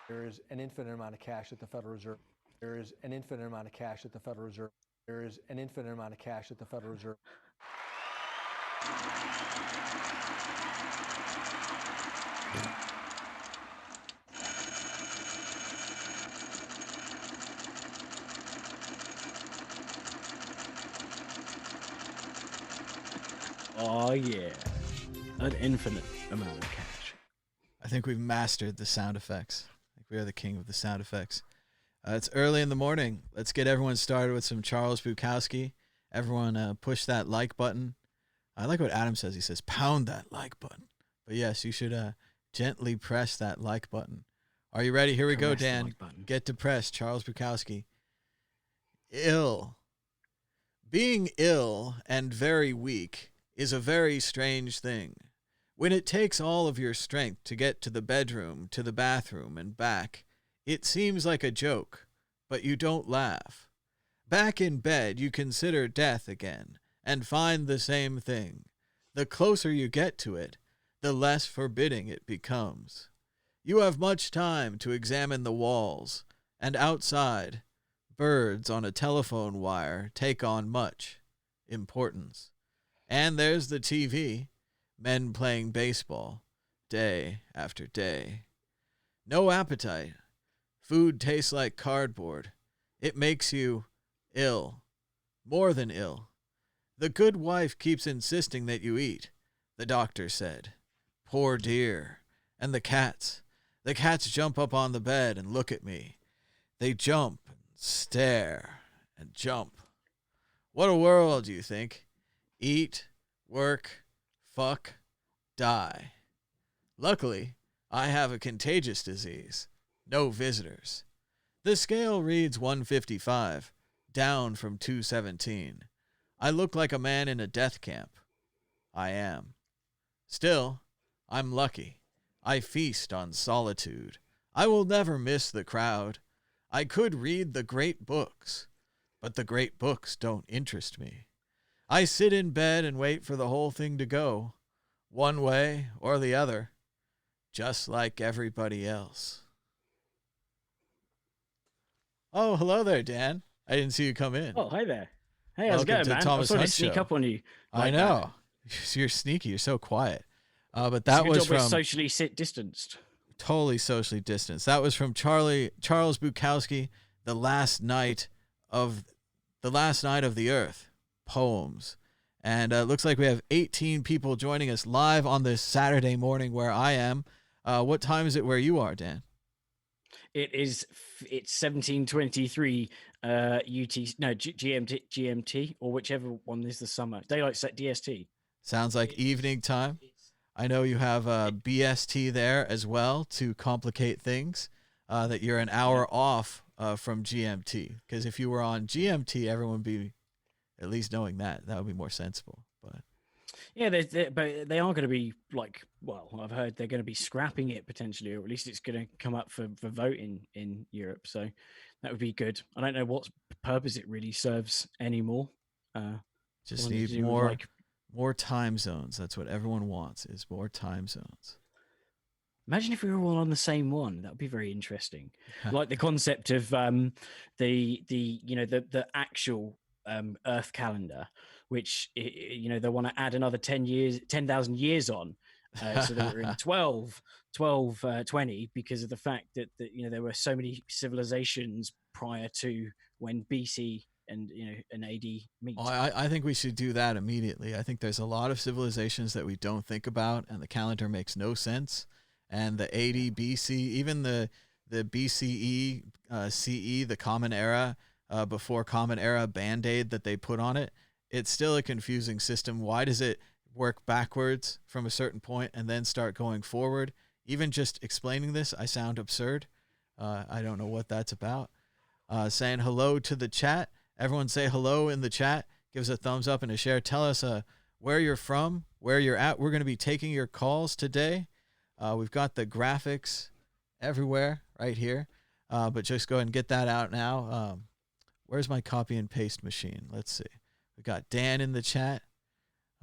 There is an infinite amount of cash at the Federal Reserve. There is an infinite amount of cash at the Federal Reserve. There is an infinite amount of cash at the Federal Reserve. Oh, yeah. An infinite amount of cash. I think we've mastered the sound effects. I think we are the king of the sound effects. It's early in the morning. Let's get everyone started with some Charles Bukowski. Everyone push that like button. I like what Adam says. He says, pound that like button. But yes, you should gently press that like button. Are you ready? Here we go, Dan. Like get depressed. Charles Bukowski. Ill. Being ill and very weak is a very strange thing. When it takes all of your strength to get to the bedroom, to the bathroom, and back, it seems like a joke, but you don't laugh. Back in bed, you consider death again, and find the same thing. The closer you get to it, the less forbidding it becomes. You have much time to examine the walls, and outside, birds on a telephone wire take on much importance. And there's the TV, men playing baseball, day after day. No appetite. Food tastes like cardboard. It makes you ill, more than ill. The good wife keeps insisting that you eat, the doctor said. Poor dear. And the cats jump up on the bed and look at me. They jump and stare and jump. What a world, you think? Eat, work, fuck, die. Luckily, I have a contagious disease. No visitors. The scale reads 155, down from 217. I look like a man in a death camp. I am. Still, I'm lucky. I feast on solitude. I will never miss the crowd. I could read the great books, but the great books don't interest me. I sit in bed and wait for the whole thing to go, one way or the other, just like everybody else. Oh, hello there, Dan. I didn't see you come in. Oh, hi there. Hey, how's it going, man? I was trying to sneak up on you. I know. You're sneaky. You're so quiet. But that was from socially distanced. Totally socially distanced. That was from Charles Bukowski, The Last Night of the Earth, poems. And it looks like we have 18 people joining us live on this Saturday morning where I am. What time is it where you are, Dan? It's 17:23 GMT, or whichever one is the summer. Daylight set DST. Sounds like evening time. I know you have BST there as well to complicate things, that you're an hour off from GMT. Because if you were on GMT, everyone would be at least knowing that. That would be more sensible. But yeah, but they are going to be I've heard they're going to be scrapping it potentially, or at least it's going to come up for voting in Europe. So that would be good. I don't know what purpose it really serves anymore. Just need more time zones. That's what everyone wants, is more time zones. Imagine if we were all on the same one. That would be very interesting. Like the concept of the actual Earth calendar, which they want to add another 10,000 years on, so that we're in 1220, because of the fact that there were so many civilizations prior to when BC and AD meet. I think we should do that immediately. I think there's a lot of civilizations that we don't think about, and the calendar makes no sense. And the AD, BC, even the BCE, CE, the Common Era, before Common Era Band-Aid that they put on it, it's still a confusing system. Why does it work backwards from a certain point and then start going forward? Even just explaining this, I sound absurd. I don't know what that's about. Saying hello to the chat. Everyone say hello in the chat. Give us a thumbs up and a share. Tell us where you're from, where you're at. We're going to be taking your calls today. We've got the graphics everywhere right here. But just go ahead and get that out now. Where's my copy and paste machine? Let's see. We got Dan in the chat.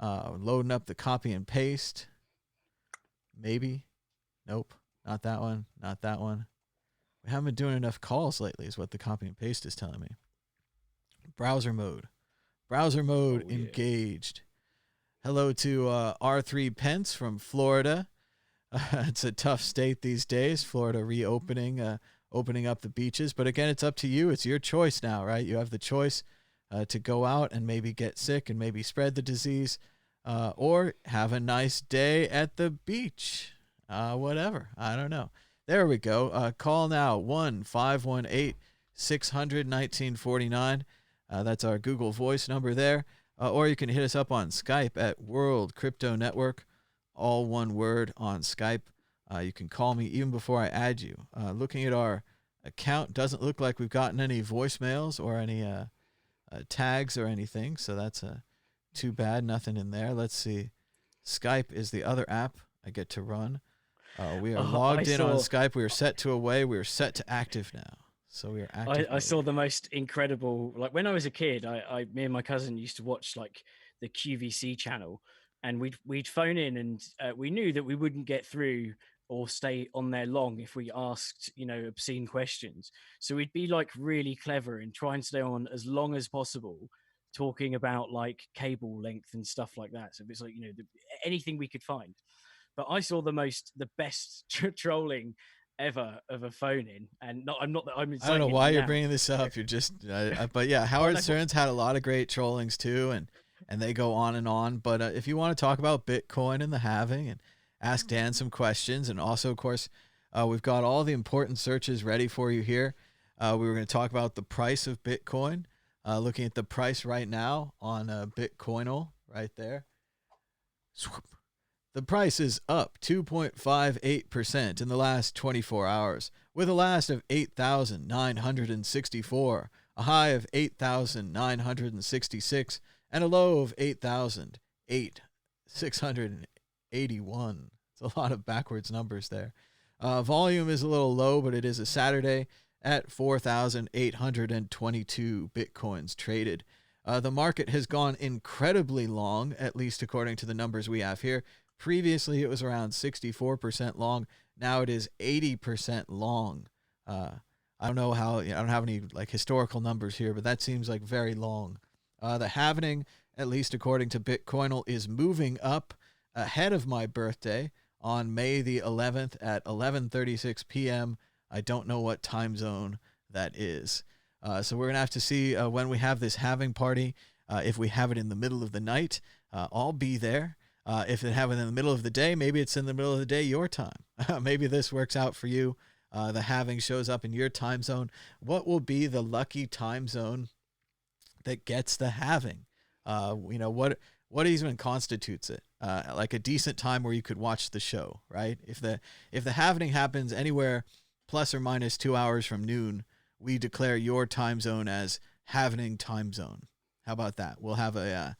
Loading up the copy and paste. Maybe. Nope. Not that one. Not that one. We haven't been doing enough calls lately, is what the copy and paste is telling me. Browser mode. Browser mode engaged. Hello to R3 Pence from Florida. It's a tough state these days, Florida reopening, opening up the beaches. But again, it's up to you. It's your choice now, right? You have the choice to go out and maybe get sick and maybe spread the disease, or have a nice day at the beach. Whatever. I don't know. There we go. Call now, 1-518-600-1949. That's our Google Voice number there. Or you can hit us up on Skype at World Crypto Network, all one word on Skype. You can call me even before I add you. Looking at our account, doesn't look like we've gotten any voicemails or any tags or anything, so that's too bad. Nothing in there. Let's see. Skype is the other app I get to run. We are logged in on Skype. We are set to away. We are set to active now. So we are active. I saw the most incredible, like when I was a kid, me and my cousin used to watch like the QVC channel, and we'd phone in, and we knew that we wouldn't get through or stay on there long if we asked, obscene questions. So we'd be like really clever and try and stay on as long as possible, talking about like cable length and stuff like that. So it's like, anything we could find. But I saw the best trolling ever of a phone in, and I don't know why you're bringing this up. You're just, but yeah, Howard Stern's had a lot of great trollings too, and they go on and on. But if you want to talk about Bitcoin and the halving and ask Dan some questions, and also, of course, we've got all the important searches ready for you here. We were going to talk about the price of Bitcoin, looking at the price right now on Bitcoinal right there. Swoop. The price is up 2.58% in the last 24 hours, with a last of 8,964, a high of 8,966, and a low of 8,681. It's a lot of backwards numbers there. Volume is a little low, but it is a Saturday at 4,822 Bitcoins traded. The market has gone incredibly long, at least according to the numbers we have here. Previously, it was around 64% long. Now it is 80% long. I don't know how, I don't have any like historical numbers here, but that seems like very long. The halvening, at least according to Bitcoinal, is moving up ahead of my birthday on May the 11th at 11:36 p.m. I don't know what time zone that is. So we're going to have to see when we have this halving party. If we have it in the middle of the night, I'll be there. If they have it in the middle of the day, maybe it's in the middle of the day your time. Maybe this works out for you. The halving shows up in your time zone. What will be the lucky time zone that gets the halving? What even constitutes it? Like a decent time where you could watch the show, right? If the halving happens anywhere plus or minus 2 hours from noon, we declare your time zone as halvening time zone. How about that? We'll have a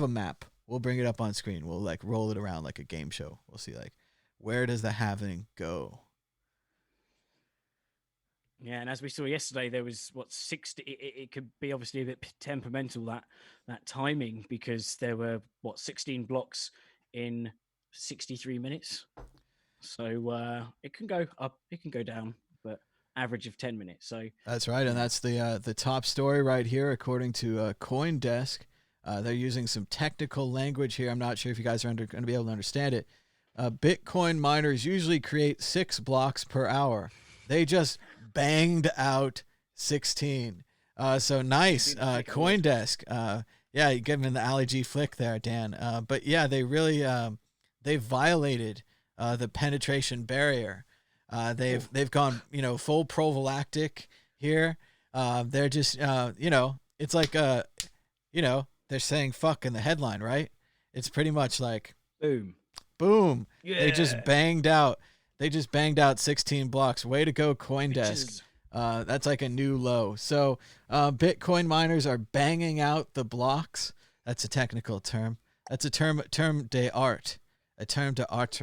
map. We'll bring it up on screen. We'll like roll it around like a game show. We'll see like, where does the halving go? Yeah, and as we saw yesterday, there was 60. It could be obviously a bit temperamental that timing, because there were 16 blocks in 63 minutes. So it can go up, it can go down, but average of 10 minutes. So that's right, and that's the top story right here, according to CoinDesk. They're using some technical language here. I'm not sure if you guys are going to be able to understand it. Bitcoin miners usually create 6 blocks per hour. They just banged out 16. So nice. CoinDesk. Yeah, you give them the Ali G flick there, Dan. But yeah, they really they violated the penetration barrier. They've gone full prophylactic here. They're just it's like they're saying fuck in the headline, right? It's pretty much like boom. Yeah. They just banged out 16 blocks. Way to go, CoinDesk. That's like a new low. So Bitcoin miners are banging out the blocks. That's a technical term. That's a term d'art. A term d'art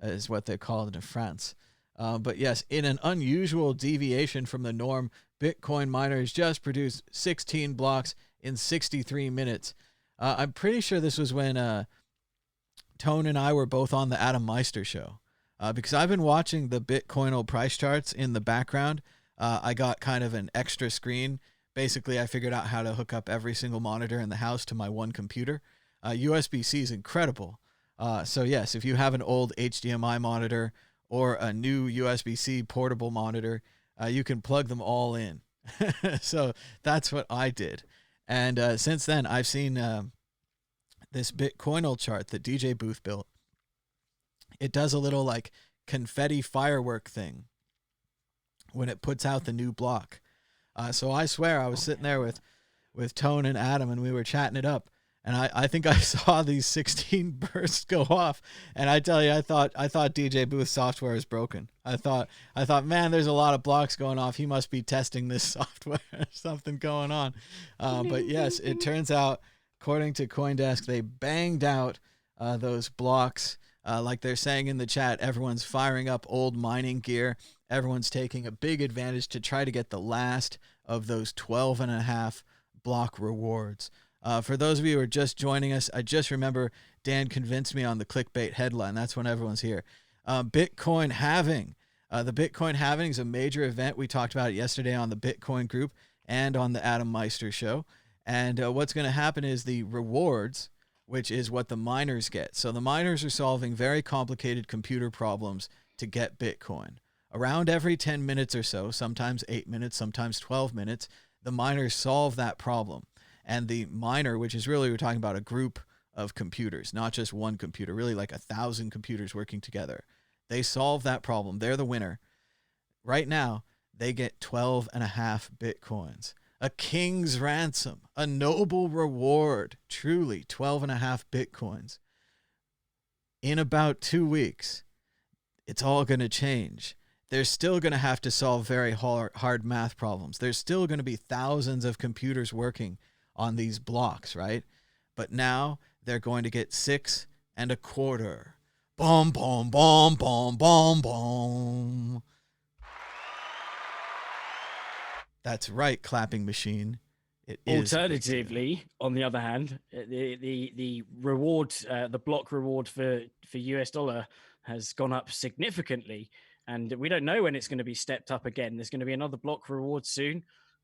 is what they call it in France. But yes, in an unusual deviation from the norm, Bitcoin miners just produced 16 blocks in 63 minutes. I'm pretty sure this was when Tone and I were both on the Adam Meister show. because I've been watching the Bitcoin price charts in the background. I got kind of an extra screen. Basically, I figured out how to hook up every single monitor in the house to my one computer. USB-C is incredible. So yes, if you have an old HDMI monitor or a new USB-C portable monitor, you can plug them all in. So that's what I did. And since then, I've seen this Bitcoinal chart that DJ Booth built. It does a little like confetti firework thing when it puts out the new block. So I swear I was sitting there with Tone and Adam, and we were chatting it up. And I think I saw these 16 bursts go off, and I tell you, I thought DJ Booth's software is broken. I thought, man, there's a lot of blocks going off. He must be testing this software. Something going on. But yes, it turns out, according to CoinDesk, they banged out those blocks. Like they're saying in the chat, everyone's firing up old mining gear. Everyone's taking a big advantage to try to get the last of those 12.5 block rewards. For those of you who are just joining us, I just remember Dan convinced me on the clickbait headline. That's when everyone's here. Bitcoin halving. The Bitcoin halving is a major event. We talked about it yesterday on the Bitcoin group and on the Adam Meister show. And what's going to happen is the rewards, which is what the miners get. So the miners are solving very complicated computer problems to get Bitcoin. Around every 10 minutes or so, sometimes 8 minutes, sometimes 12 minutes, the miners solve that problem. And the miner, which is really, we're talking about a group of computers, not just one computer, really like 1,000 computers working together. They solve that problem. They're the winner. Right now, they get 12.5 Bitcoins. A king's ransom, a noble reward, truly 12.5 Bitcoins. In about 2 weeks, it's all going to change. They're still going to have to solve very hard math problems. There's still going to be thousands of computers working on these blocks, right? But now they're going to get 6.25. Boom, boom, boom, boom, boom, boom. That's right, clapping machine. It is. Alternatively, on the other hand, the reward, the block reward for US dollar has gone up significantly, and we don't know when it's going to be stepped up again. There's going to be another block reward soon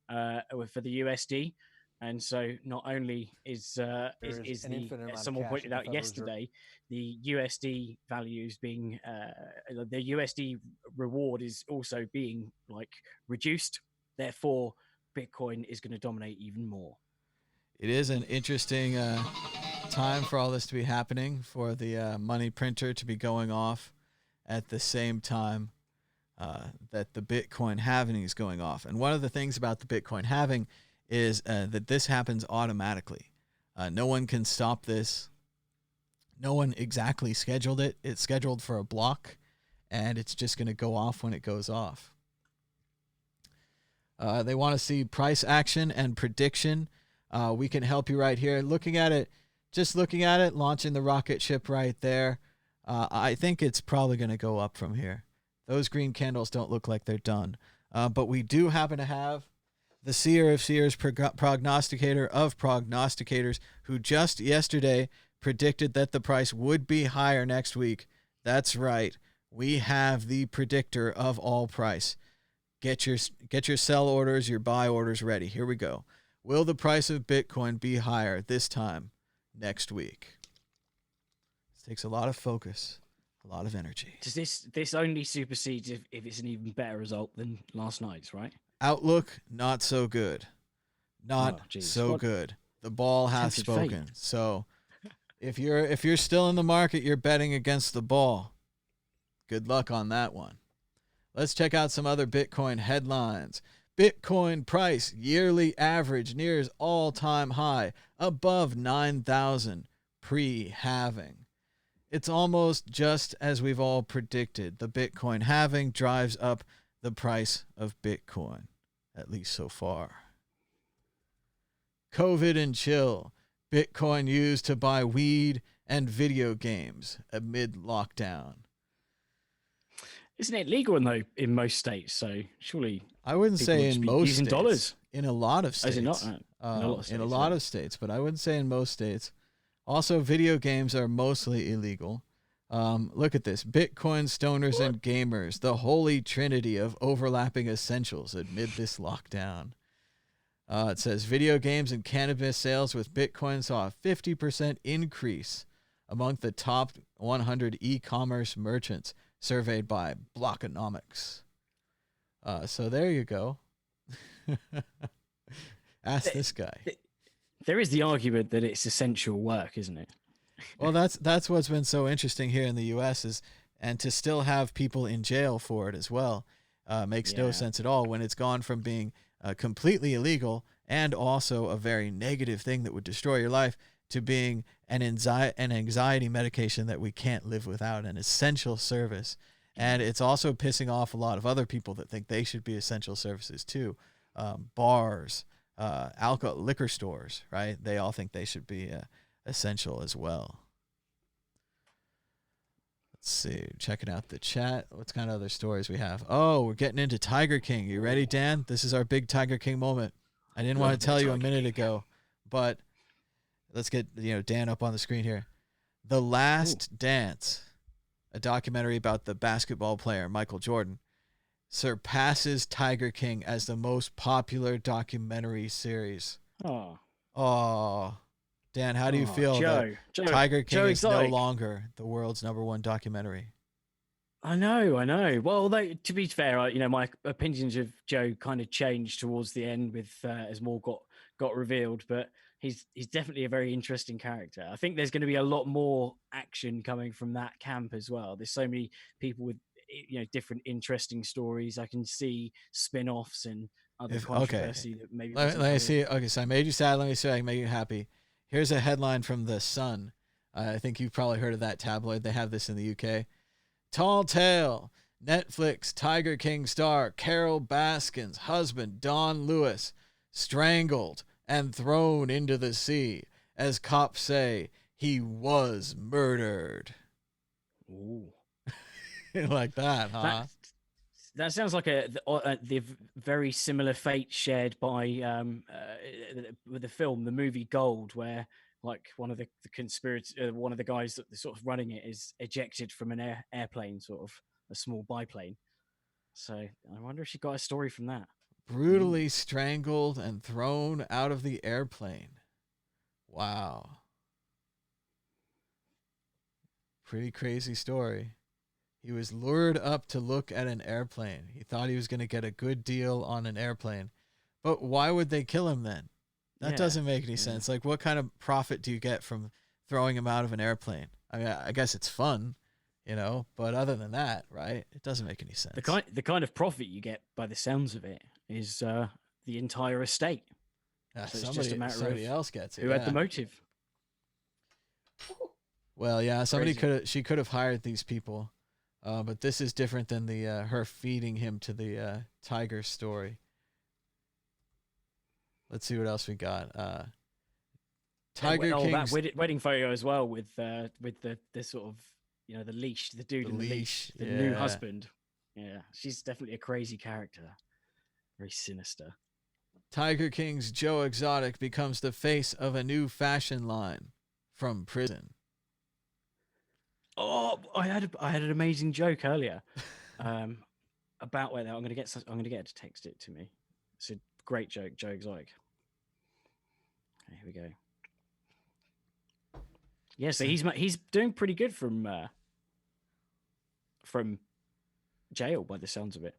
for the USD. And so not only is someone pointed out yesterday, the USD values being, the USD reward is also being like reduced. Therefore, Bitcoin is going to dominate even more. It is an interesting time for all this to be happening, for the money printer to be going off at the same time that the Bitcoin halving is going off. And one of the things about the Bitcoin halving is that this happens automatically. No one can stop this. No one exactly scheduled it. It's scheduled for a block, and it's just going to go off when it goes off. They want to see price action and prediction. We can help you right here. Looking at it, launching the rocket ship right there. I think it's probably going to go up from here. Those green candles don't look like they're done. But we do happen to have the seer of seers, prognosticator of prognosticators, who just yesterday predicted that the price would be higher next week. That's right. We have the predictor of all price. Get your sell orders, your buy orders ready. Here we go. Will the price of Bitcoin be higher this time next week? This takes a lot of focus, a lot of energy. Does this only supersedes if it's an even better result than last night's, right? Outlook, not so good. Good. The ball hath spoken. Fate. So if you're still in the market, you're betting against the ball. Good luck on that one. Let's check out some other Bitcoin headlines. Bitcoin price yearly average nears all-time high, above 9,000 pre-halving. It's almost just as we've all predicted. The Bitcoin halving drives up the price of Bitcoin, at least so far. COVID and chill. Bitcoin used to buy weed and video games amid lockdown. Isn't it legal in most states? So surely I wouldn't say in most using states. Dollars. In a lot of states. Is it not? In a lot of states, but I wouldn't say in most states. Also, video games are mostly illegal. Look at this. Bitcoin stoners and gamers, the holy trinity of overlapping essentials amid this lockdown. It says video games and cannabis sales with Bitcoin saw a 50% increase among the top 100 e-commerce merchants surveyed by Blockonomics. So there you go. Ask this guy. There is the argument that it's essential work, isn't it? Well, that's what's been so interesting here in the U.S. and to still have people in jail for it as well makes no sense at all when it's gone from being completely illegal and also a very negative thing that would destroy your life to being an anxiety medication that we can't live without, an essential service. And it's also pissing off a lot of other people that think they should be essential services too. Bars, alcohol, liquor stores, right? They all think they should be essential as well. Let's see, checking out the chat. What kind of other stories we have? Oh, we're getting into Tiger King. You ready, Dan? This is our big Tiger King moment. I didn't want to tell you a minute ago, but let's get Dan up on the screen here. The Last Dance, a documentary about the basketball player Michael Jordan, surpasses Tiger King as the most popular documentary series. Oh. Dan, how do you feel that Tiger King is no longer the world's #1 documentary? I know. Well, to be fair, my opinions of Joe kind of changed towards the end with as more got revealed, but he's definitely a very interesting character. I think there's going to be a lot more action coming from that camp as well. There's so many people with different interesting stories. I can see spin-offs and other controversy that maybe. Let me see. Okay, so I made you sad. Let me see if I can make you happy. Here's a headline from The Sun. I think you've probably heard of that tabloid. They have this in the UK. Tall tale. Netflix Tiger King star Carol Baskin's husband, Don Lewis, strangled and thrown into the sea as cops say he was murdered. Ooh. Like that, huh? That sounds like the very similar fate shared by with the film, the movie Gold, where like one of the conspirators, one of the guys that sort of running it is ejected from an airplane, sort of a small biplane. So I wonder if she got a story from that. Brutally strangled and thrown out of the airplane. Wow. Pretty crazy story. He was lured up to look at an airplane. He thought he was going to get a good deal on an airplane. But why would they kill him then? That doesn't make any sense. Like, what kind of profit do you get from throwing him out of an airplane? I mean, I guess it's fun, but other than that, right? It doesn't make any sense. The kind of profit you get by the sounds of it is the entire estate. So it's just a matter somebody else gets it. Who had the motive? Well, yeah, she could have hired these people. But this is different than the her feeding him to the tiger story. Let's see what else we got. Tiger King's that wedding photo as well with the sort of the leash, the dude in the leash, the new husband. Yeah, she's definitely a crazy character, very sinister. Tiger King's Joe Exotic becomes the face of a new fashion line from prison. Oh, I had an amazing joke earlier about whether I'm going to get her to text it to me. It's a great joke, Joe Exotic. Okay, here we go. Yeah, so he's doing pretty good from jail by the sounds of it.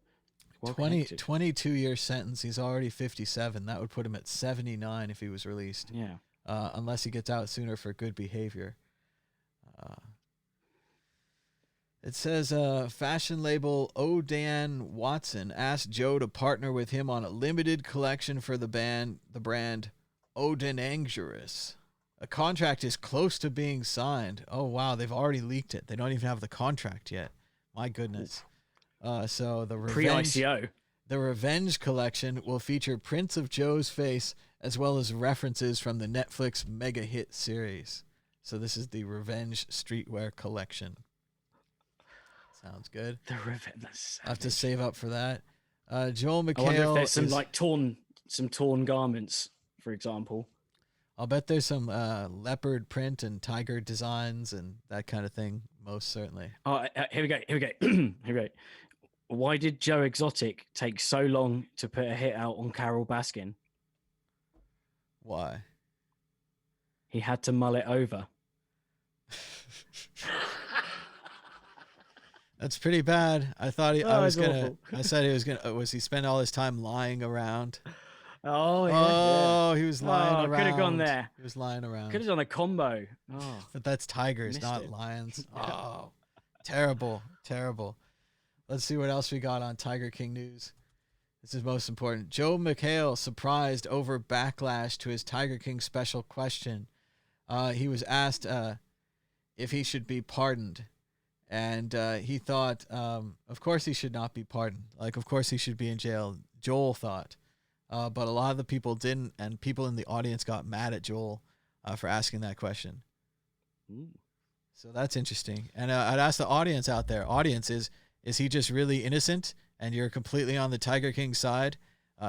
22-year sentence. He's already 57. That would put him at 79 if he was released. Yeah. Unless he gets out sooner for good behavior. It says fashion label Odan Watson asked Joe to partner with him on a limited collection for the brand Odanangerous. A contract is close to being signed. Oh, wow. They've already leaked it. They don't even have the contract yet. My goodness. So the pre-ICO. The Revenge collection will feature prints of Joe's face as well as references from the Netflix mega hit series. So this is the Revenge streetwear collection. Sounds good. The Revenge. I have to save up for that. Joel McHale. I wonder if there's some torn garments, for example. I'll bet there's some leopard print and tiger designs and that kind of thing. Most certainly. Oh, here we go. Here we go. Here we go. Why did Joe Exotic take so long to put a hit out on Carol Baskin? Why? He had to mull it over. That's pretty bad. I thought I Oh, was it's gonna. awful. I said he was gonna. Was he spend all his time lying around? Oh, yeah. Oh, he was lying Oh, around. could have gone there. He was lying around. Could have done a combo. Oh, But that's tigers, Missed not it. lions. Oh, terrible, terrible. Let's see what else we got on Tiger King news. This is most important. Joe McHale surprised over backlash to his Tiger King special question. He was asked if he should be pardoned. And he thought, of course he should not be pardoned. Like, of course he should be in jail. Joel thought. But a lot of the people didn't, and people in the audience got mad at Joel for asking that question. Ooh. So that's interesting. And I'd ask the audience out there, is he just really innocent and you're completely on the Tiger King side?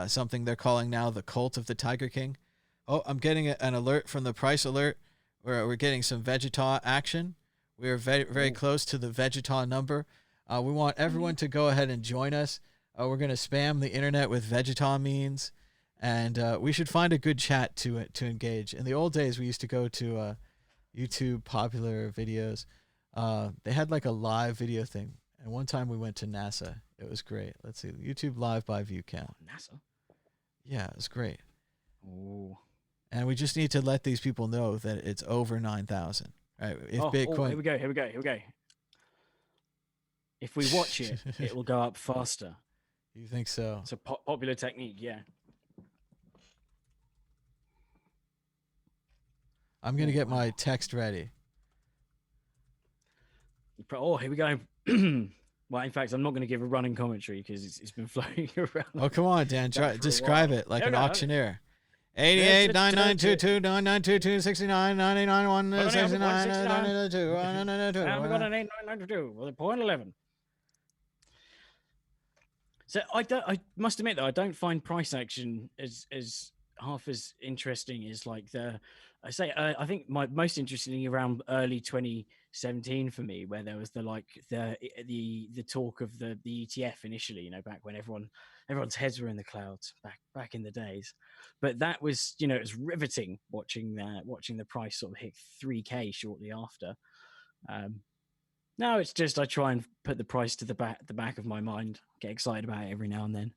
Something they're calling now the cult of the Tiger King. Oh, I'm getting an alert from the price alert. We're getting some Vegeta action. We are very, very close to the Vegeta number. We want everyone to go ahead and join us. We're going to spam the internet with Vegeta memes, and we should find a good chat to engage. In the old days, we used to go to YouTube popular videos. They had like a live video thing, and one time we went to NASA. It was great. Let's see, YouTube live by view count. NASA. Yeah, it was great. Oh. And we just need to let these people know that it's over 9,000. Right? If Bitcoin. Here we go. Here we go. Here we go. If we watch it, it will go up faster. You think so? It's a popular technique, yeah. I'm gonna get my text ready. Oh, here we go. Well, in fact, I'm not going to give a running commentary because it's been floating around. Oh, come on, Dan. Describe it like an auctioneer. 88 9922 9922 69 99 169 992 And we got an 8992 with a .11. So I must admit though, I don't find price action as half as interesting as like I think my most interesting around early 2017 for me, where there was the talk of the ETF initially, back when everyone's heads were in the clouds back in the days. But that was, it was riveting watching the price sort of hit 3K shortly after. Now it's just I try and put the price to the back of my mind, get excited about it every now and then.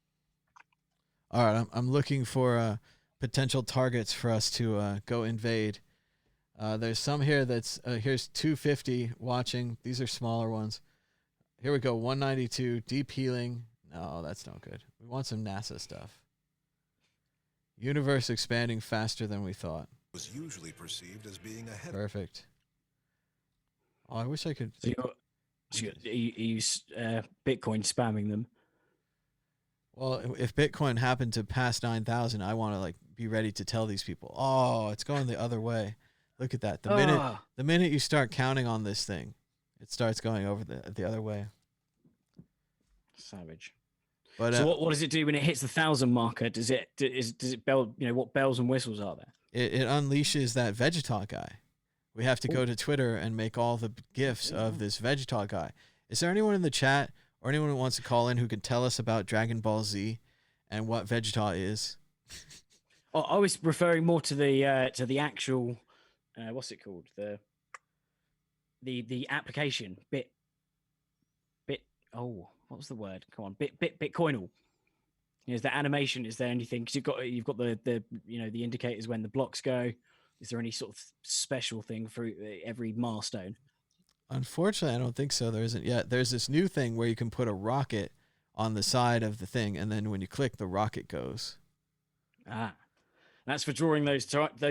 All right, I'm looking for potential targets for us to go invade. There's some here that's here's 250 watching. These are smaller ones. Here we go, 192 deep healing. No, that's no good. We want some NASA stuff. Universe expanding faster than we thought. Was usually perceived as being ahead. Perfect. Oh, I wish I could. So you Bitcoin spamming them. Well, if Bitcoin happened to pass 9,000, I want to be ready to tell these people, oh, it's going the other way. Look at that. The minute you start counting on this thing, it starts going over the other way. Savage. But so what does it do when it hits the 1,000 marker? Does it bell? What bells and whistles are there? It unleashes that Vegeta guy. We have to go to Twitter and make all the GIFs of this Vegeta guy. Is there anyone in the chat or anyone who wants to call in who can tell us about Dragon Ball Z and what Vegeta is? Oh, I was referring more to the actual what's it called, the application bit. Oh, what was the word? Come on, Bitcoinal. Is there animation? Is there anything? Because you've got the the indicators when the blocks go. Is there any sort of special thing for every milestone? Unfortunately, I don't think so. There isn't yet. There's this new thing where you can put a rocket on the side of the thing, and then when you click, the rocket goes. That's for drawing those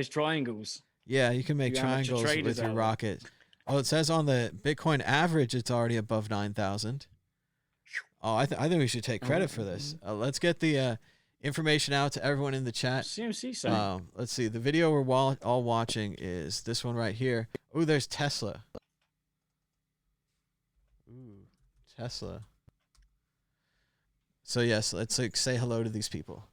triangles. Yeah, you can make triangles with your rocket. Oh, it says on the Bitcoin average, it's already above 9,000. Oh, I think we should take credit for this. Let's get the information out to everyone in the chat. CMC so. Let's see. The video we're all watching is this one right here. Oh, there's Tesla. Ooh, Tesla. So yes, let's say hello to these people.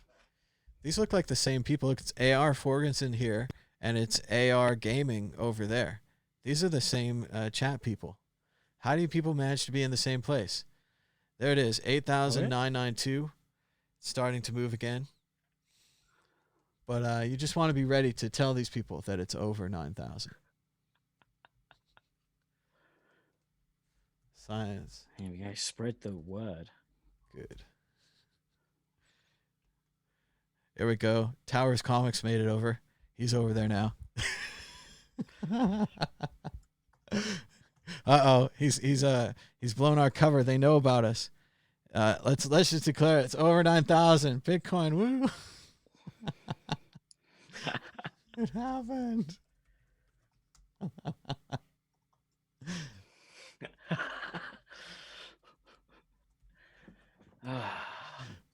These look like the same people. Look, it's AR Forgenson here, and it's AR Gaming over there. These are the same chat people. How do you people manage to be in the same place? There it is, 8,992. It's starting to move again. But you just want to be ready to tell these people that it's over 9,000. Science. Here we go. Spread the word. Good. There we go. Towers Comics made it over. He's over there now. Uh-oh. He's blown our cover. They know about us. Let's just declare it's over 9,000. Bitcoin. Woo. It happened.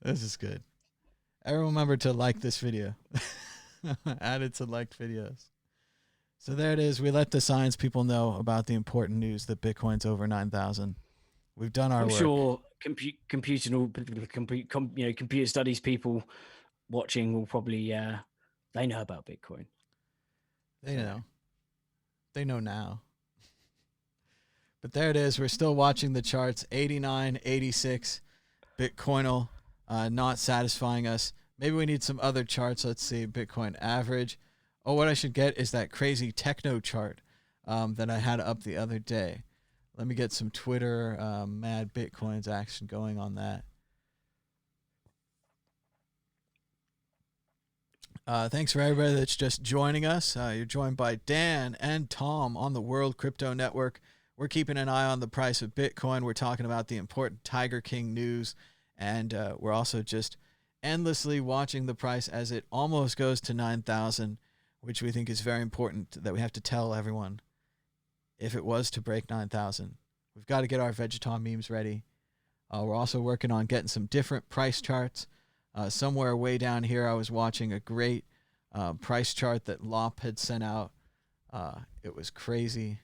This is good. Everyone remember to like this video. Add it to liked videos. So there it is. We let the science people know about the important news that Bitcoin's over 9,000. We've done our work. I'm sure computer studies people watching will probably they know about Bitcoin. They know. They know now. But there it is. We're still watching the charts. 89, 86. Bitcoinal not satisfying us. Maybe we need some other charts. Let's see. Bitcoin average. Oh, what I should get is that crazy techno chart that I had up the other day. Let me get some Twitter mad Bitcoins action going on that. Thanks for everybody that's just joining us. You're joined by Dan and Tom on the World Crypto Network. We're keeping an eye on the price of Bitcoin. We're talking about the important Tiger King news. And we're also just endlessly watching the price as it almost goes to 9,000, which we think is very important that we have to tell everyone. If it was to break 9,000, we've got to get our Vegeton memes ready. We're also working on getting some different price charts. Somewhere way down here, I was watching a great price chart that Lop had sent out. It was crazy.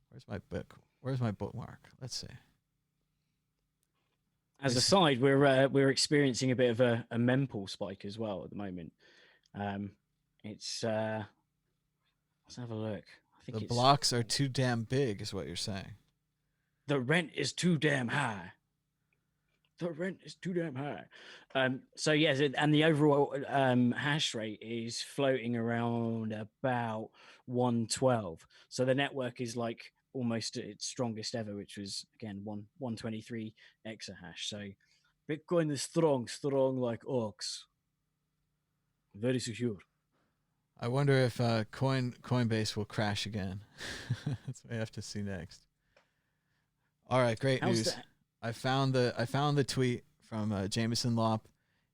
Where's my book? Where's my bookmark? Let's see. As a side, we're experiencing a bit of a mempool spike as well at the moment. Let's have a look. I think the blocks are too damn big, is what you're saying. The rent is too damn high. The rent is too damn high. So yes, and the overall hash rate is floating around about 112. So the network is like almost at its strongest ever, which was again 123 exahash. So Bitcoin is strong like ox. Very secure. I wonder if Coinbase will crash again. That's what we have to see next. All right, great news. That? I found the tweet from Jameson Lopp.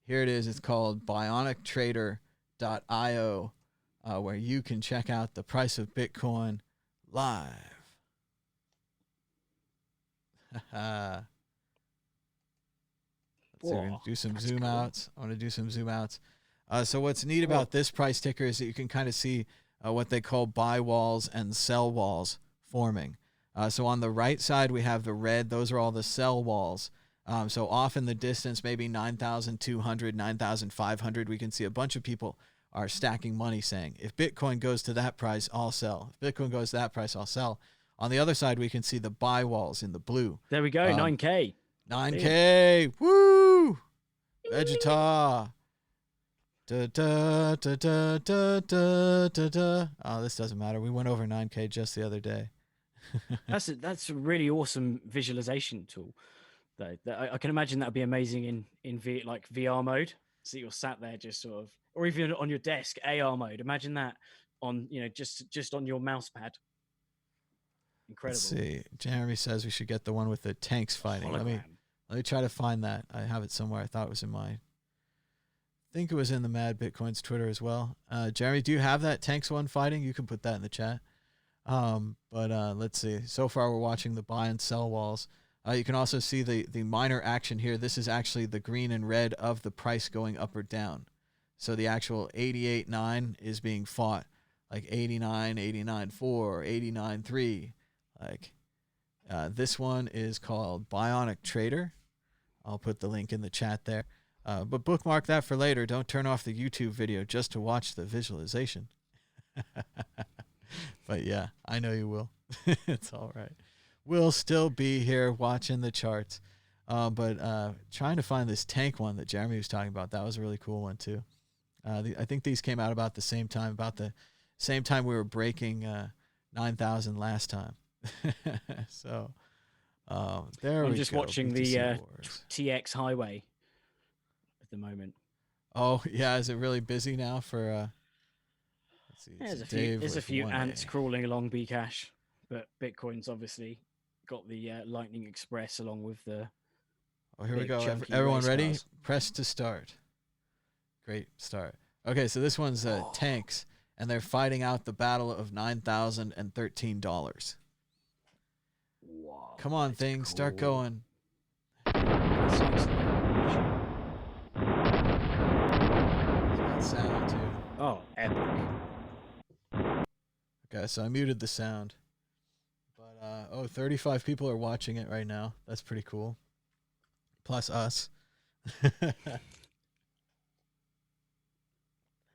Here it is. It's called bionictrader.io, where you can check out the price of Bitcoin live. Let's see, we're gonna do some zoom outs. I want to do some zoom outs. So what's neat about this price ticker is that you can kind of see what they call buy walls and sell walls forming. So on the right side, we have the red. Those are all the sell walls. So off in the distance, maybe 9,200, 9,500, we can see a bunch of people are stacking money saying, if Bitcoin goes to that price, I'll sell. If Bitcoin goes to that price, I'll sell. On the other side, we can see the buy walls in the blue. There we go, 9K. 9K. Woo! Vegeta. Da, da, da, da, da, da, da, da. Oh, this doesn't matter. We went over 9K just the other day. That's a really awesome visualization tool. Though I can imagine that would be amazing in VR mode. So you're sat there just sort of, or even on your desk, AR mode. Imagine that on just on your mouse pad. Incredible. Let's see. Jeremy says we should get the one with the tanks fighting. Let me try to find that. I have it somewhere. I thought it was in my. I think it was in the Mad Bitcoin's Twitter as well. Jeremy, do you have that tanks one fighting? You can put that in the chat. But let's see. So far, we're watching the buy and sell walls. You can also see the minor action here. This is actually the green and red of the price going up or down. So the actual 88.9 is being fought like 89, 89.4, 89.3. Like this one is called Bionic Trader. I'll put the link in the chat there. But bookmark that for later. Don't turn off the YouTube video just to watch the visualization. But yeah, I know you will. It's all right. We'll still be here watching the charts. But trying to find this tank one that Jeremy was talking about, that was a really cool one too. I think these came out about the same time we were breaking 9,000 last time. So there I'm we just go. watching BTC the Wars. TX highway at the moment. Oh yeah, is it really busy now for? Let's see. Yeah, Dave there's a with few 1A. ants crawling along Bcash, but Bitcoin's obviously got the Lightning Express along with the. Oh, here we big go. chunky Everyone race ready? cars. Press to start. Great start. Okay, so this one's tanks, and they're fighting out the battle of $9,013. Wow, Come on, that's thing, start cool. going. That's seriously It's got sound too. Oh, epic. Okay, so I muted the sound. But 35 people are watching it right now. That's pretty cool. Plus us.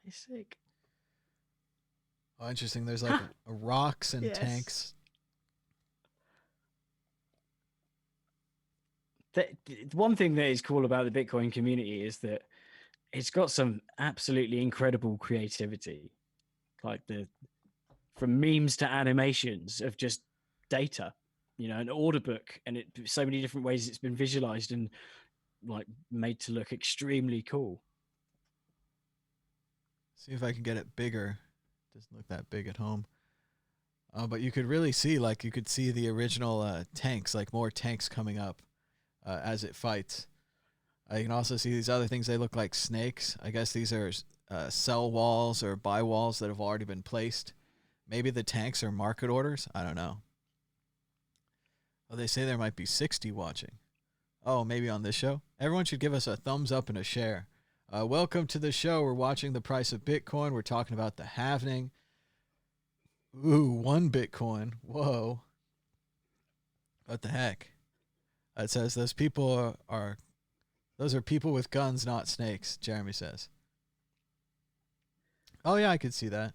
It's sick. Oh, interesting. There's like rocks and Yes. tanks. One thing that is cool about the Bitcoin community is that it's got some absolutely incredible creativity, like from memes to animations of just data, an order book, and so many different ways it's been visualized and like made to look extremely cool. See if I can get it bigger. Doesn't look that big at home. But you could really see, you could see the original tanks, like more tanks coming up as it fights. You can also see these other things. They look like snakes. I guess these are sell walls or buy walls that have already been placed. Maybe the tanks are market orders. I don't know. Oh, they say there might be 60 watching. Oh, maybe on this show? Everyone should give us a thumbs up and a share. Welcome to the show. We're watching the price of Bitcoin. We're talking about the halvening. Ooh, 1 Bitcoin. Whoa. What the heck? It says those people those are people with guns, not snakes, Jeremy says. Oh yeah, I could see that.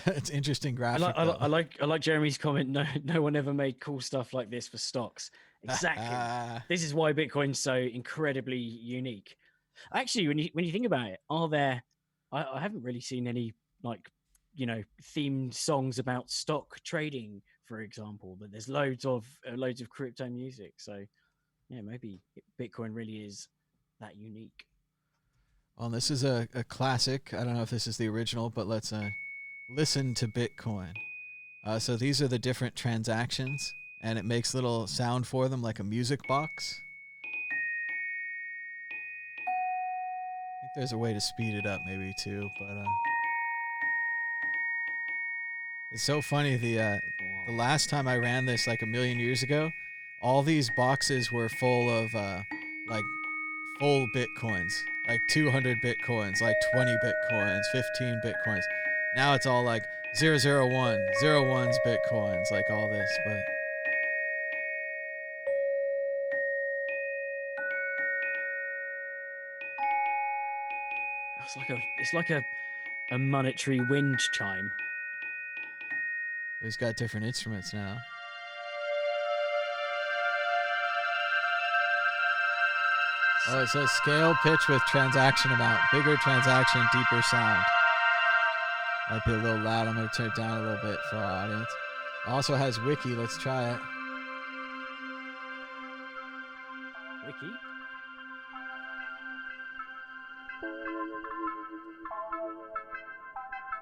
It's interesting graphic. I like Jeremy's comment. No one ever made cool stuff like this for stocks. Exactly. This is why Bitcoin's so incredibly unique. Actually, when you think about it, I haven't really seen any themed songs about stock trading, for example, but there's loads of crypto music. So yeah, maybe Bitcoin really is that unique. Well, this is a classic. I don't know if this is the original, but let's listen to Bitcoin. So these are the different transactions, and it makes little sound for them like a music box. I think there's a way to speed it up maybe too, but it's so funny. The last time I ran this like a million years ago, all these boxes were full of full Bitcoins, like 200 Bitcoins, like 20 Bitcoins, 15 Bitcoins. Now it's all like 001, 01's Bitcoins, like all this, but It's like a monetary wind chime. we've got different instruments now. Oh, it says scale pitch with transaction amount. Bigger transaction, deeper sound. Might be a little loud. I'm going to turn it down a little bit for our audience. It also has Wiki. Let's try it. Wiki?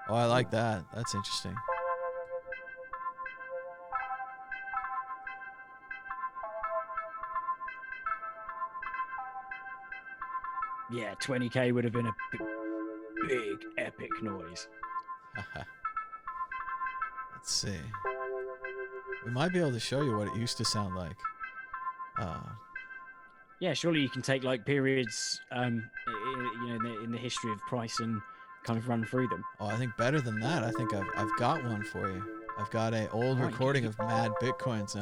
Oh, I like that. That's interesting. Yeah, 20K would have been a big epic noise. Let's see. We might be able to show you what it used to sound like. Yeah, surely you can take like periods, in the history of price and kind of run through them. Oh, I think better than that. I think I've got one for you. I've got an old recording of Mad Bitcoins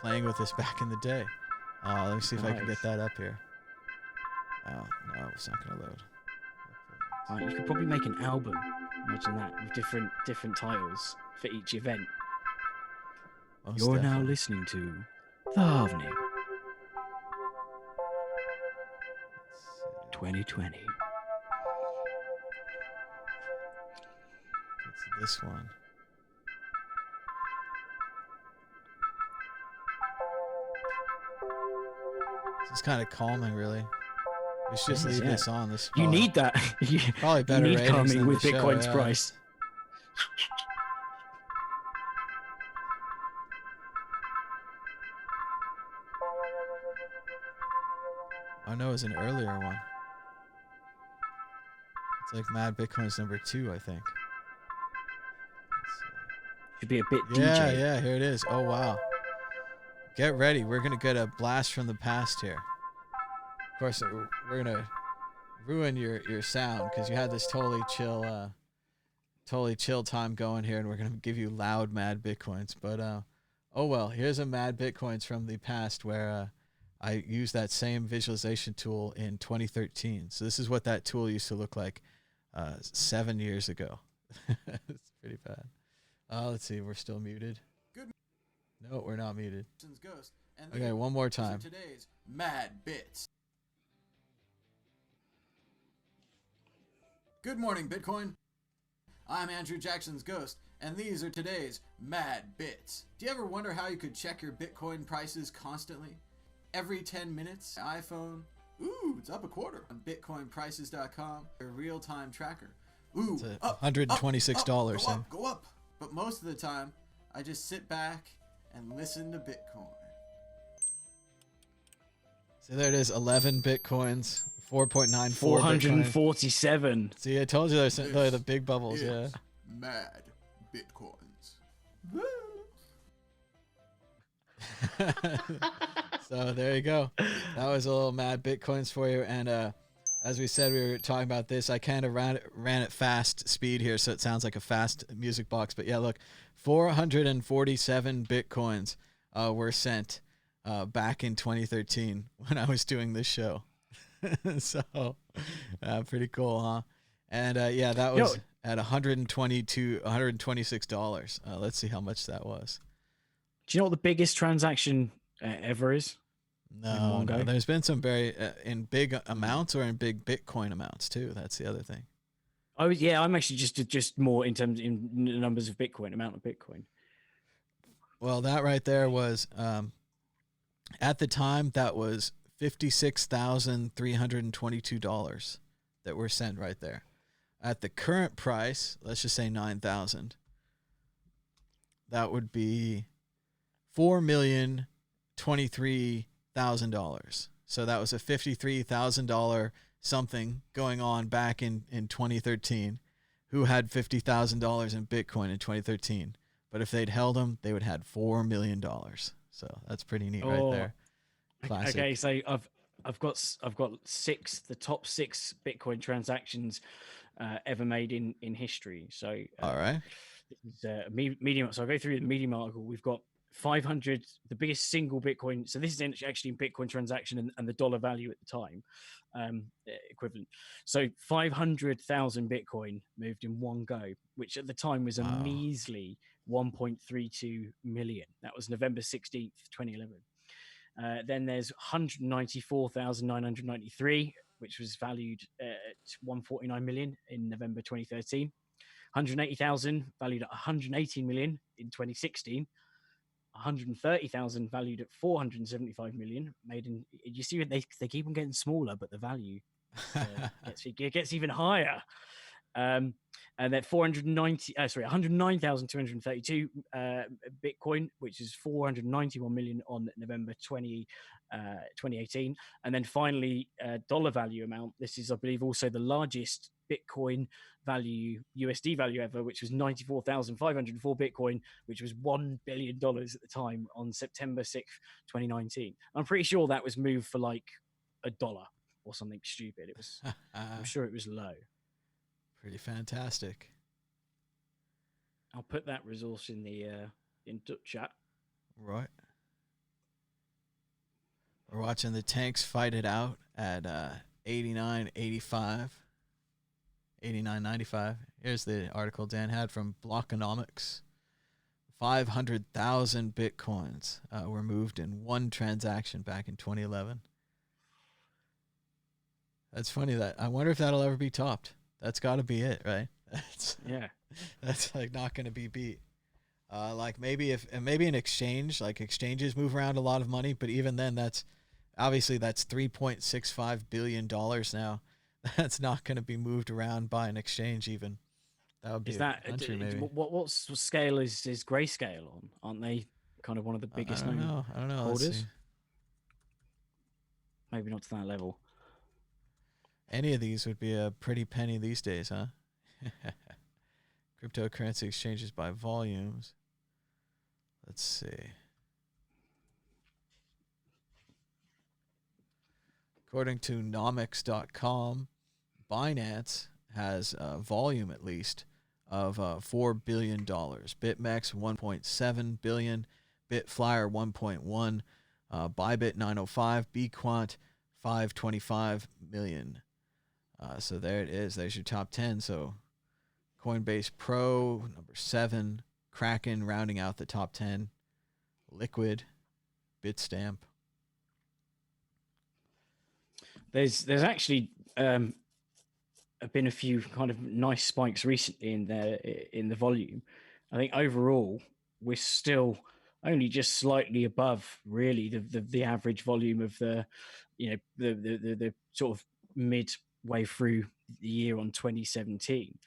playing with this back in the day. Let me see if I can get that up here. Oh, no, it's not going to load. Right, you could probably make an album. Imagine that with different titles for each event. Most You're now definitely. listening to The Halvening 2020. It's this one. This is kind of calming, really. We should just It is, leave yeah. this on. This is You probably, need that. you probably better need ratings calming than with the show, Bitcoin's yeah. price. Oh no, it was an earlier one. It's like Mad Bitcoin's number 2, I think. Should be a bit Yeah, DJ. yeah, here it is. Oh wow. Get ready. We're gonna get a blast from the past here. Of course, we're gonna ruin your sound because you had this totally chill time going here, and we're gonna give you loud Mad Bitcoins. But oh well. Here's a Mad Bitcoins from the past where I used that same visualization tool in 2013. So this is what that tool used to look like 7 years ago. It's pretty bad. Let's see. We're still muted. Good. No, we're not muted. Ghost, and Okay, one more these are time. today's Mad Bits. Good morning, Bitcoin. I'm Andrew Jackson's Ghost, and these are today's Mad Bits. Do you ever wonder how you could check your Bitcoin prices constantly? Every 10 minutes? iPhone? Ooh, it's up a quarter. On BitcoinPrices.com, a real-time tracker. Ooh, It's up, $126. Go up, go up. But most of the time, I just sit back and listen to Bitcoin. So there it is, 11 Bitcoins, 4.94 Bitcoin. 447. See, I told you there's the big bubbles, yeah. Is Mad Bitcoins. So there you go. That was a little Mad Bitcoins for you. And as we said, we were talking about this. I kind of ran it fast speed here, so it sounds like a fast music box. But yeah, look, 447 Bitcoins were sent back in 2013 when I was doing this show. So pretty cool, huh? And yeah, that was at $126. Let's see how much that was. Do you know what the biggest transaction ever is? No, there's been some very in big amounts or in big Bitcoin amounts too. That's the other thing. Oh yeah, I'm actually just more in terms in numbers of Bitcoin, amount of Bitcoin. Well, that right there was at the time that was $56,322 that were sent right there. At the current price, let's just say 9,000. That would be $4,023,000. So that was a $53,000 something going on back in 2013. Who had $50,000 in Bitcoin in 2013? But if they'd held them, they would have had $4 million. So that's pretty neat right there. Classic. Okay, so I've got the top 6 Bitcoin transactions ever made in history. So all right, this is medium. So I'll go through the medium article. We've got 500, the biggest single Bitcoin. So this is actually in Bitcoin transaction and the dollar value at the time equivalent. So 500,000 Bitcoin moved in one go, which at the time was a measly 1.32 million. That was November 16th, 2011. Then there's 194,993, which was valued at 149 million in November 2013. 180,000 valued at 118 million in 2016. 130,000 valued at 475 million. Made in. You see, they keep on getting smaller, but the value gets even higher. And then 109,232 Bitcoin, which is 491 million on November 2018. And then finally, dollar value amount. This is, I believe, also the largest Bitcoin value, USD value ever, which was 94,504 Bitcoin, which was $1 billion at the time on September 6th, 2019. I'm pretty sure that was moved for like $1 or something stupid. It was, I'm sure it was low. Pretty fantastic. I'll put that resource in the in chat. Right. We're watching the tanks fight it out at 89, 85. $89.95. Here's the article Dan had from Blockonomics. 500,000 Bitcoins were moved in one transaction back in 2011. That's funny. That I wonder if that'll ever be topped. That's got to be it, right? That's like not going to be beat. Like maybe an exchange, like exchanges move around a lot of money, but even then, that's $3.65 billion now. That's not going to be moved around by an exchange even. That would be country, maybe. What scale is Grayscale on? Aren't they kind of one of the biggest I don't know. holders? Let's see. Maybe not to that level. Any of these would be a pretty penny these days, huh? Cryptocurrency exchanges by volumes. Let's see. According to nomics.com, Binance has a volume at least of $4 billion. BitMEX 1.7 billion, Bitflyer 1.1, Bybit 905, Bquant 525 million. So there it is. There's your top 10. So Coinbase Pro number 7, Kraken rounding out the top 10, Liquid, Bitstamp. There's actually been a few kind of nice spikes recently in the volume. I think overall we're still only just slightly above really the average volume of the sort of midway through the year on 2017.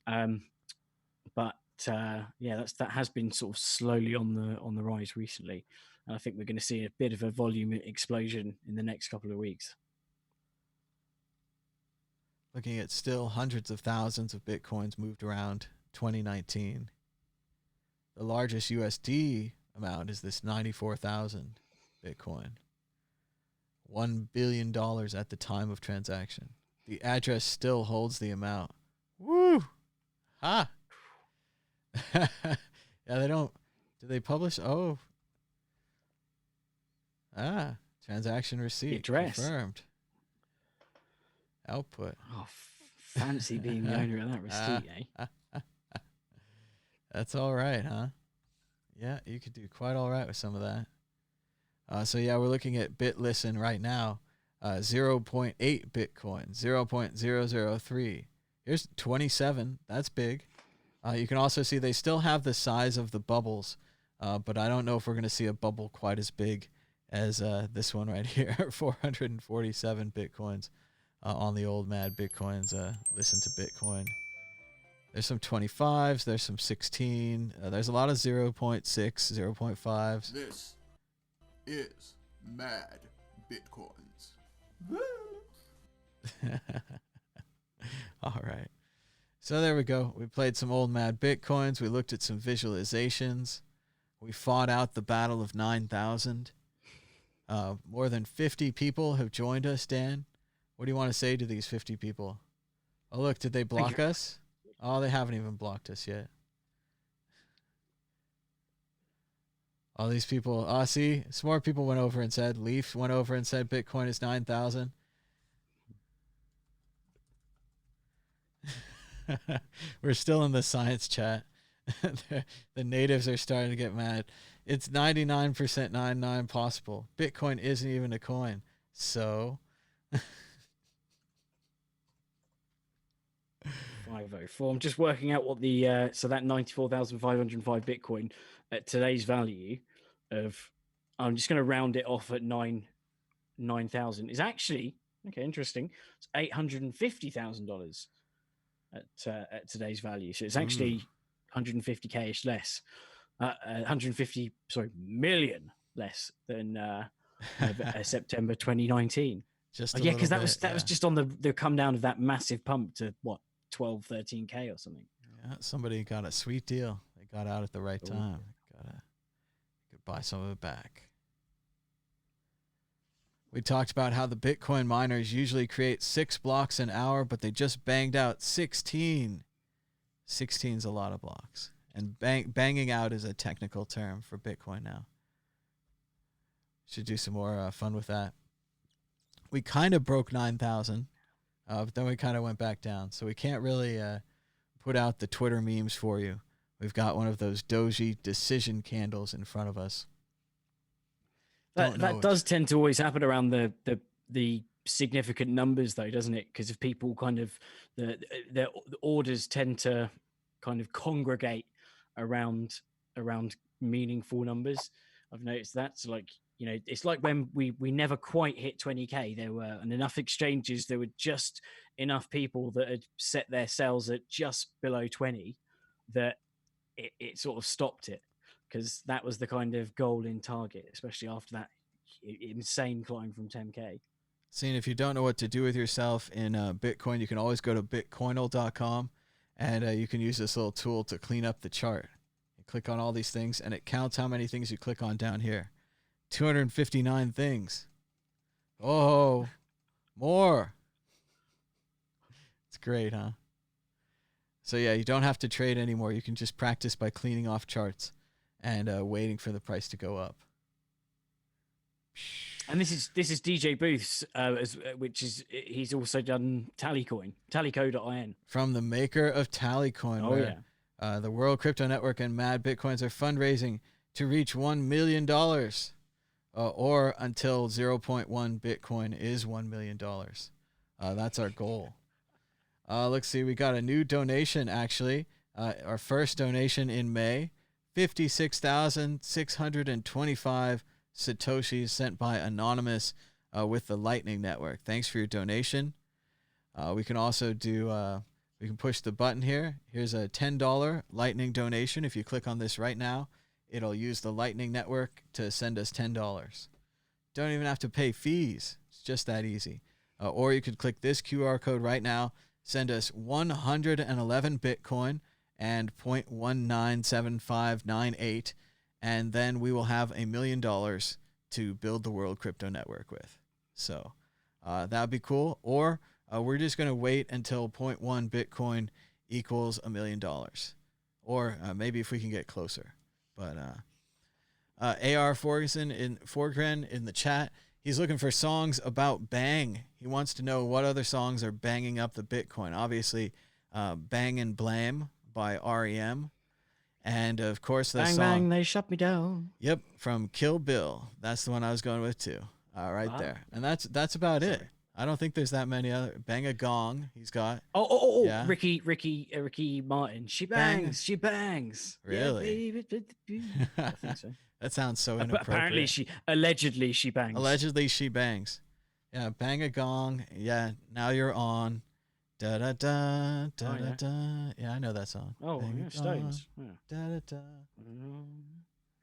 But that has been sort of slowly on the rise recently, and I think we're going to see a bit of a volume explosion in the next couple of weeks. Looking at still hundreds of thousands of Bitcoins moved around 2019. The largest USD amount is this 94,000 Bitcoin. $1 billion at the time of transaction. The address still holds the amount. Woo! Ha! Yeah, they don't. Do they publish? Oh. Transaction receipt confirmed. Output. Oh, fancy being the owner of that receipt, eh? That's all right, huh? Yeah, you could do quite all right with some of that. So yeah, we're looking at BitListen right now. 0.8 Bitcoin, 0.003. Here's 27. That's big. You can also see they still have the size of the bubbles, but I don't know if we're going to see a bubble quite as big as this one right here. 447 Bitcoins on the old Mad Bitcoins. Listen to Bitcoin. There's some 25s. There's some 16. There's a lot of 0.6, 0.5s. This is Mad Bitcoins. All right. So there we go. We played some old Mad Bitcoins. We looked at some visualizations. We fought out the Battle of 9,000. More than 50 people have joined us, Dan. What do you want to say to these 50 people? Oh, look, did they block us? Oh, they haven't even blocked us yet. All these people. See, some more people went over and said, Leaf went over and said Bitcoin is 9,000. We're still in the science chat. The natives are starting to get mad. It's 99% 99 possible. Bitcoin isn't even a coin. So 504. I'm just working out what the so that 94,505 Bitcoin at today's value of, I'm just going to round it off at 9,000 is actually okay. Interesting. It's $850,000 at today's value. So it's actually 150k ish less, 150 million less than September 2019. Just yeah, because that was just on the come down of that massive pump to what 13k or something. Yeah, somebody got a sweet deal. They got out at the right time. Could buy some of it back. We talked about how the Bitcoin miners usually create 6 blocks an hour, but they just banged out 16. 16's a lot of blocks. And banging out is a technical term for Bitcoin now. Should do some more fun with that. We kind of broke 9,000. But then we kind of went back down. So we can't really put out the Twitter memes for you. We've got one of those doji decision candles in front of us. That does tend to always happen around the significant numbers, though, doesn't it? Because if people kind of the orders tend to kind of congregate around meaningful numbers. I've noticed that. So like, you know, it's like when we never quite hit 20k. There were enough exchanges. There were just enough people that had set their sales at just below 20 that it sort of stopped it, because that was the kind of goal in target, especially after that insane climb from 10k. Seeing, if you don't know what to do with yourself in Bitcoin, you can always go to bitcoinal.com, and you can use this little tool to clean up the chart. You click on all these things, and it counts how many things you click on down here. 259 things. Oh, more. It's great, huh? So yeah, you don't have to trade anymore. You can just practice by cleaning off charts and waiting for the price to go up. And this is DJ Booth's, which is, he's also done Tallycoin, tallyco.in. From the maker of Tallycoin, where the World Crypto Network and Mad Bitcoins are fundraising to reach $1 million, or until 0.1 Bitcoin is $1 million. That's our goal. Let's see, we got a new donation, actually. Our first donation in May, 56,625 Satoshis sent by Anonymous with the Lightning Network. Thanks for your donation. We can also do, we can push the button here. Here's a $10 Lightning donation. If you click on this right now, it'll use the Lightning Network to send us $10. Don't even have to pay fees. It's just that easy. Or you could click this QR code right now, send us 111 Bitcoin and 0.197598, and then we will have $1 million to build the World Crypto Network with. So that would be cool. Or we're just going to wait until 0.1 Bitcoin equals $1 million. Or maybe if we can get closer. But AR Forgren in the chat, he's looking for songs about Bang. He wants to know what other songs are banging up the Bitcoin. Obviously, Bang and Blame by REM. And, of course, the Bang, song... bang, they shut me down. Yep, from Kill Bill. That's the one I was going with, too. Right there. And that's about it. I don't think there's that many other... Bang a Gong, he's got. Oh, yeah. Ricky Martin. She bangs, she bangs. Really? Yeah, baby. I think so. That sounds so inappropriate. Apparently allegedly she bangs. Allegedly she bangs. Yeah, Bang a Gong. Yeah, Now You're On. Da da da da da da. Yeah, I know that song. Oh, Bang yeah, a Stones. Gong, Yeah. da da da.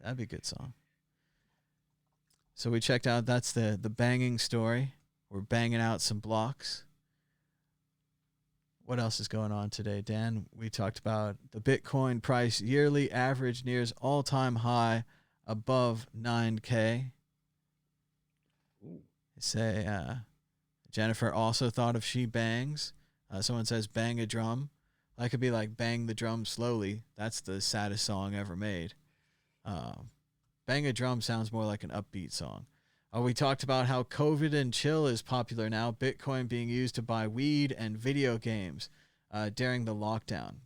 That'd be a good song. So we checked out, that's the banging story. We're banging out some blocks. What else is going on today, Dan? We talked about the Bitcoin price yearly average nears all-time high above 9K. Say Jennifer also thought of She Bangs. Someone says bang a drum. That could be like bang the drum slowly. That's the saddest song ever made. Bang a drum sounds more like an upbeat song. We talked about how COVID and chill is popular now. Bitcoin being used to buy weed and video games during the lockdown.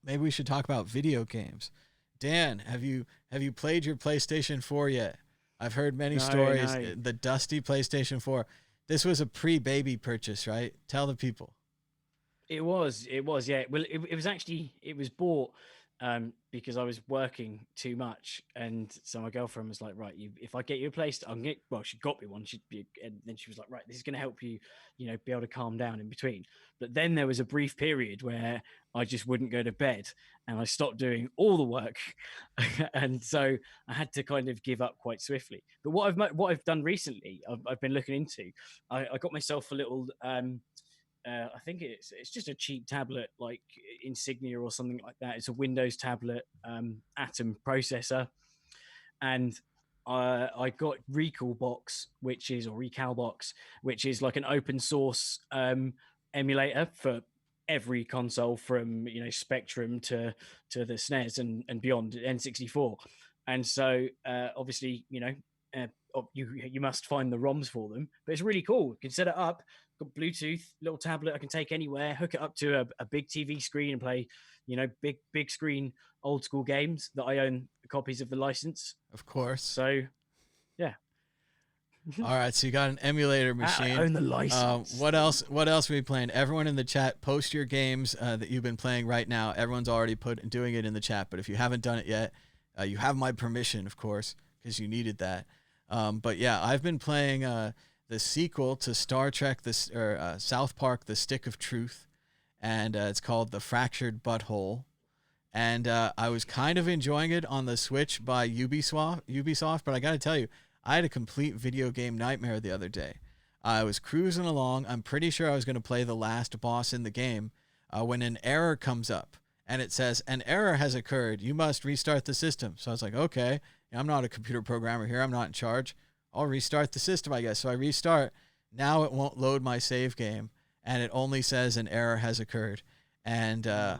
Maybe we should talk about video games. Dan, have you played your PlayStation 4 yet? I've heard many stories. No. The dusty PlayStation 4. This was a pre-baby purchase, right? Tell the people. It was, yeah. Well, it was bought because I was working too much, and so my girlfriend was like, right, if I get you a PlayStation, she got me one. And then she was like, right, this is going to help you, be able to calm down in between. But then there was a brief period where I just wouldn't go to bed, and I stopped doing all the work, and so I had to kind of give up quite swiftly. But what I've done recently, I've been looking into. I got myself a little. I think it's just a cheap tablet like Insignia or something like that. It's a Windows tablet, Atom processor, and I got Recalbox, which is like an open source emulator for every console from Spectrum to the SNES and beyond, N64, and so obviously you must find the ROMs for them. But it's really cool. You can set it up. Got Bluetooth, little tablet I can take anywhere. Hook it up to a big TV screen and play, big screen old school games that I own copies of the license. Of course. So, yeah. All right, so you got an emulator machine. I own the license. What else are we playing? Everyone in the chat, post your games that you've been playing right now. Everyone's already doing it in the chat, but if you haven't done it yet, you have my permission, of course, because you needed that. But yeah, I've been playing the sequel to Star Trek, South Park: The Stick of Truth, and it's called The Fractured Butthole. And I was kind of enjoying it on the Switch by Ubisoft, but I got to tell you, I had a complete video game nightmare the other day. I was cruising along. I'm pretty sure I was going to play the last boss in the game when an error comes up. And it says, an error has occurred. You must restart the system. So I was like, okay, I'm not a computer programmer here. I'm not in charge. I'll restart the system, I guess. So I restart. Now it won't load my save game. And it only says an error has occurred. And I'm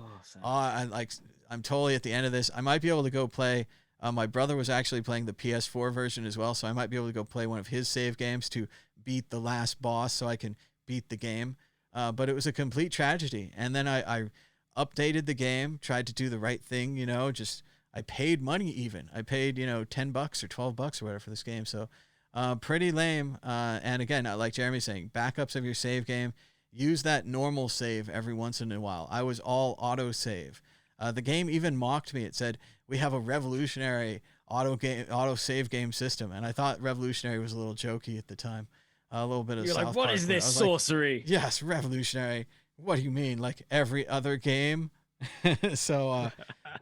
totally at the end of this. I might be able to go play. My brother was actually playing the PS4 version as well, so I might be able to go play one of his save games to beat the last boss so I can beat the game. But it was a complete tragedy. And then I updated the game, tried to do the right thing, I paid money even. I paid, $10 or $12 or whatever for this game. So pretty lame. And again, like Jeremy's saying, backups of your save game. Use that normal save every once in a while. I was all auto save. The game even mocked me. It said, we have a revolutionary auto save game system. And I thought revolutionary was a little jokey at the time. A little bit of You're South like, what Park, is but I this was sorcery? like, yes, revolutionary. What do you mean? Like every other game? So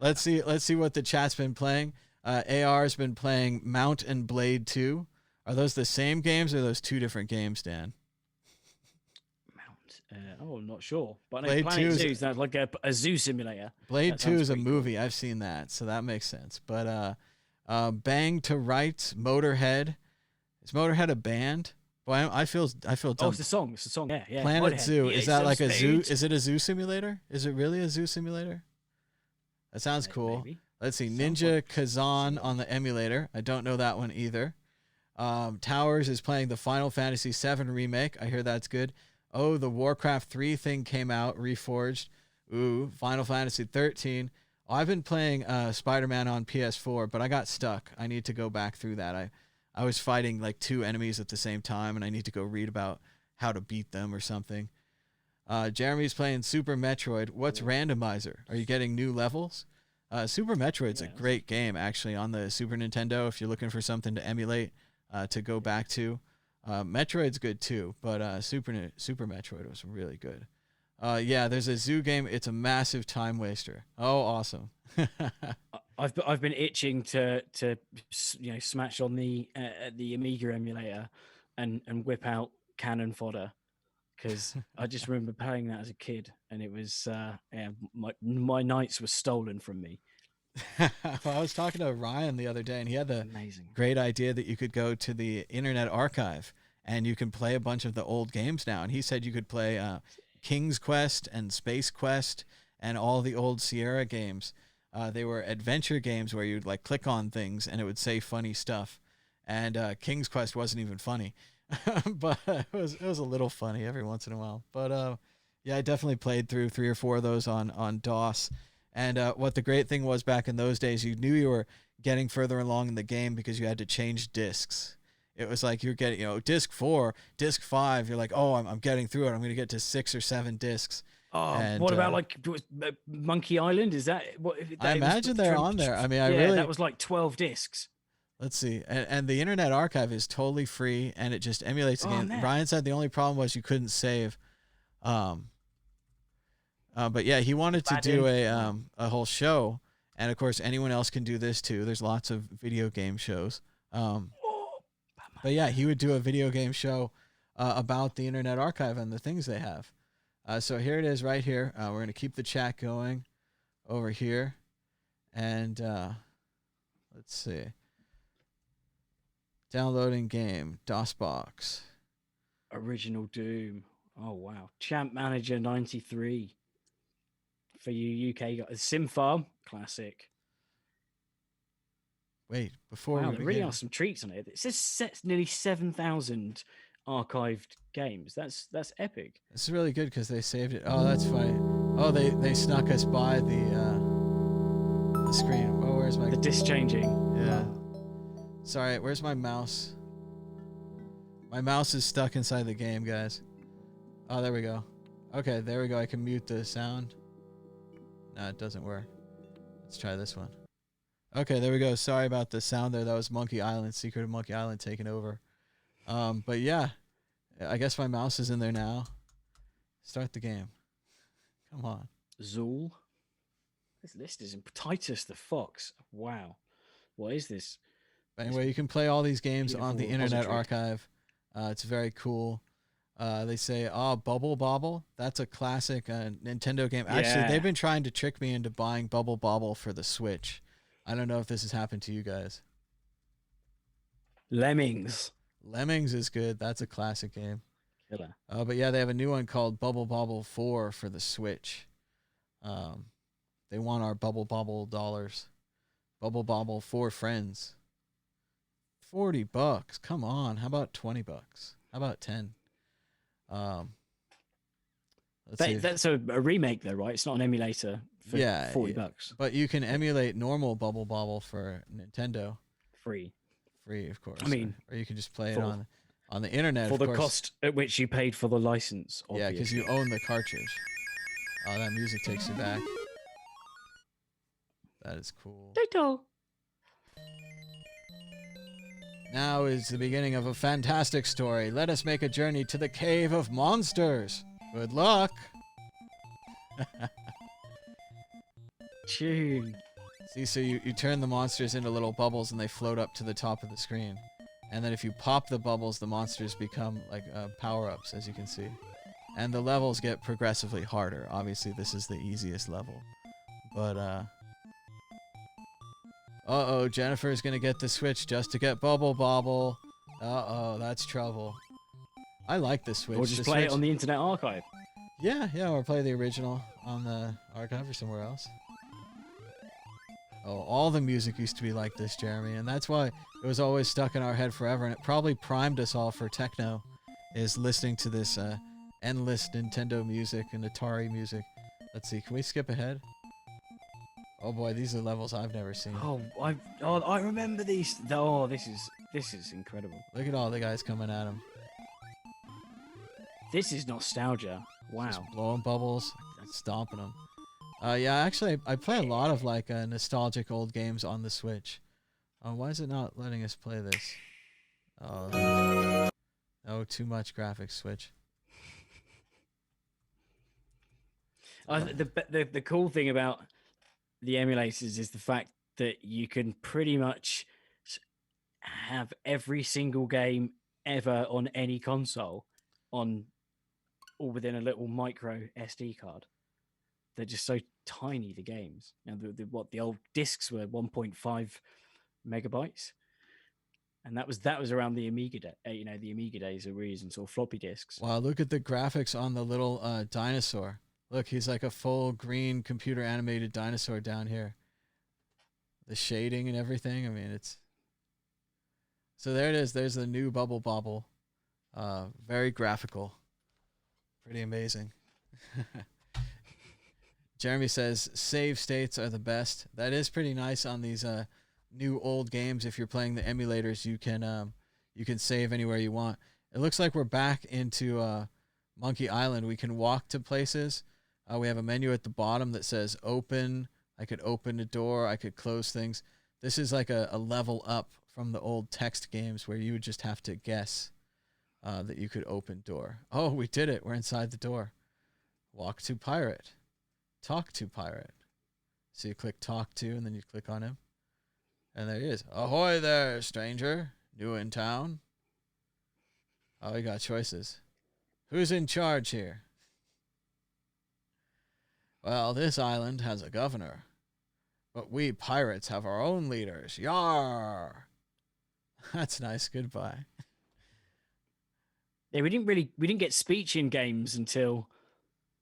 let's see what the chat's been playing. AR's been playing Mount and Blade 2. Are those the same games or are those two different games, Dan? I'm not sure. But Blade Planet 2 Zoo sounds like a zoo simulator. Blade 2 is a pretty movie. Cool. I've seen that, so that makes sense. But Bang to Right, Motorhead. Is Motorhead a band? Boy, I feel dumb. Oh, it's a song. It's a song. Yeah. Planet Motorhead. Zoo. Yeah, is that like a zoo? stage. Is it a zoo simulator? Is it really a zoo simulator? That sounds cool. Maybe. Let's see. Sounds Ninja like Kazan on the emulator. I don't know that one either. Towers is playing the Final Fantasy VII remake. I hear that's good. Oh, the Warcraft 3 thing came out, reforged. Ooh, Final Fantasy 13. Oh, I've been playing Spider-Man on PS4, but I got stuck. I need to go back through that. I was fighting like two enemies at the same time, and I need to go read about how to beat them or something. Jeremy's playing Super Metroid. What's Randomizer? Are you getting new levels? Super Metroid's a great game, actually, on the Super Nintendo if you're looking for something to emulate, to go back to. Metroid's good too, but Super Metroid was really good. Yeah, there's a zoo game. It's a massive time waster. Oh, awesome. I've been itching to smash on the Amiga emulator and whip out cannon fodder, because I just remember playing that as a kid, and it was my nights were stolen from me. Well, I was talking to Ryan the other day, and he had the great idea that you could go to the Internet Archive and you can play a bunch of the old games now. And he said you could play King's Quest and Space Quest and all the old Sierra games. They were adventure games where you'd like click on things and it would say funny stuff. And King's Quest wasn't even funny, but it was a little funny every once in a while. But yeah, I definitely played through 3 or 4 of those on DOS. And what the great thing was back in those days, you knew you were getting further along in the game because you had to change discs. It was like you're getting, disc 4, disc 5. You're like, oh, I'm getting through it. I'm going to get to 6 or 7 discs. Oh, and, what about like Monkey Island? Is that what? I imagine they're on there. I mean, that was like 12 discs. Let's see. And the Internet Archive is totally free, and it just emulates the game. Man. Ryan said the only problem was you couldn't save. But yeah, he wanted to do a whole show, and of course anyone else can do this too. There's lots of video game shows. But yeah, he would do a video game show about the Internet Archive and the things they have. So here it is right here. We're going to keep the chat going over here, and let's see. Downloading game, DOSBox. Original Doom. Oh wow, Champ Manager 93. For you UK guys, Sim Farm, classic. wait, before Wow, we there really begin, are some treats on it. It says nearly 7,000 archived games. That's epic. this is really good because they saved it. Oh, that's funny. Oh, they snuck us by the screen. Oh, where's my The disc changing. yeah? Sorry, where's my mouse? My mouse is stuck inside the game, guys. Oh, there we go. Okay, there we go. I can mute the sound. No, it doesn't work. Let's try this one. Okay, there we go. Sorry about the sound there. That was Monkey Island, Secret of Monkey Island taking over. But yeah, I guess my mouse is in there now. Start the game. Come on. Zool. This list is in Titus the Fox. Wow. What is this? Anyway, you can play all these games on the Beautiful Internet repository. Archive. It's very cool. They say, Bubble Bobble. That's a classic Nintendo game. Actually, Yeah. they've been trying to trick me into buying Bubble Bobble for the Switch. I don't know if this has happened to you guys. Lemmings. Lemmings is good. That's a classic game. Killer. But yeah, they have a new one called Bubble Bobble 4 for the Switch. They want our Bubble Bobble dollars. Bubble Bobble 4 friends. $40. Come on. How about $20? How about 10? Let's see. That's a remake though, right? It's not an emulator for Yeah, $40. But you can emulate normal Bubble Bobble for Nintendo. Free. Free, of course. I mean, or you can just play it for- on the internet. For of the course. cost at which you paid for the license. Yeah, because you own the cartridge. Oh, that music takes you back. That is cool. Dito. Now is the beginning of a fantastic story. Let us make a journey to the Cave of Monsters. Good luck. Tune. See, so you turn the monsters into little bubbles and they float up to the top of the screen. And then if you pop the bubbles, the monsters become like power-ups, as you can see. And the levels get progressively harder. Obviously, this is the easiest level. But, uh-oh, Jennifer's gonna get the Switch just to get Bubble Bobble. Uh-oh, that's trouble. I like the Switch. Or just The play Switch- it on the Internet Archive. Yeah, or play the original on the archive or somewhere else. Oh, all the music used to be like this, Jeremy, and that's why it was always stuck in our head forever, and it probably primed us all for techno, is listening to this endless Nintendo music and Atari music. Let's see, can we skip ahead? Oh boy, these are levels I've never seen. I remember these. Oh, this is incredible. Look at all the guys coming at him. This is nostalgia. Wow. Just blowing bubbles, stomping them. Yeah, actually, I play a lot of like nostalgic old games on the Switch. Why is it not letting us play this? Oh, too much graphics, Switch. The cool thing about the emulators is the fact that you can pretty much have every single game ever on any console on all within a little micro SD card. They're just so tiny, the games. Now, the old discs were 1.5 megabytes, and that was around the Amiga, the Amiga days of using sort of floppy disks. Wow, look at the graphics on the little dinosaur. Look, he's like a full green computer animated dinosaur down here. The shading and everything. I mean, it's... So there it is. There's the new Bubble Bobble. Very graphical. Pretty amazing. Jeremy says save states are the best. That is pretty nice on these new old games. If you're playing the emulators, you can save anywhere you want. It looks like we're back into Monkey Island. We can walk to places. We have a menu at the bottom that says open. I could open a door. I could close things. This is like a level up from the old text games where you would just have to guess that you could open door. Oh, we did it. We're inside the door. Walk to pirate. Talk to pirate. So you click talk to, and then you click on him. And there he is. Ahoy there, stranger. New in town. Oh, we got choices. Who's in charge here? Well, this island has a governor. But we pirates have our own leaders. Yar! That's nice. Goodbye. Yeah, we didn't get speech in games until